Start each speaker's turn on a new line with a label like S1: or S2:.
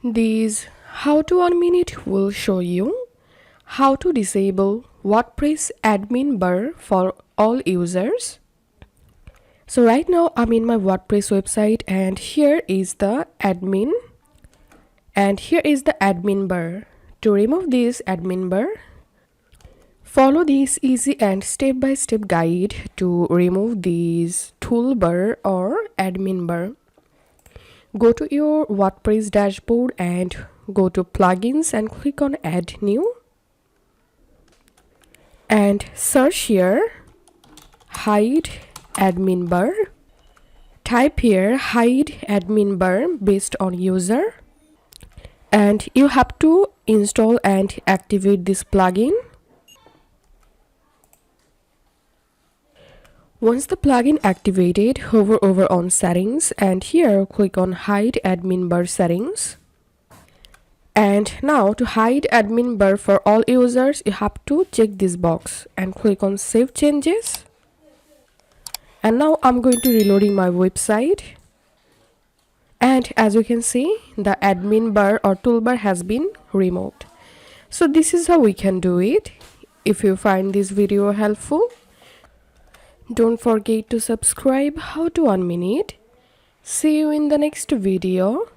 S1: This how to 1 minute will show you how to disable WordPress admin bar for all users. So right now I'm in my WordPress website and here is the admin and here is the admin bar. To remove this admin bar, follow this easy and step-by-step guide to remove this toolbar or admin bar. Go to your WordPress dashboard and go to plugins and click on add new and search here hide admin bar. Type here hide admin bar based on user and you have to install and activate this plugin. Once the plugin activated, hover over on settings and here click on hide admin bar settings. And now to hide admin bar for all users, you have to check this box and click on save changes. And now I'm going to reloading my website. And as you can see, the admin bar or toolbar has been removed. So this is how we can do it. If you find this video helpful, don't forget to subscribe how to 1 minute. See you in the next video.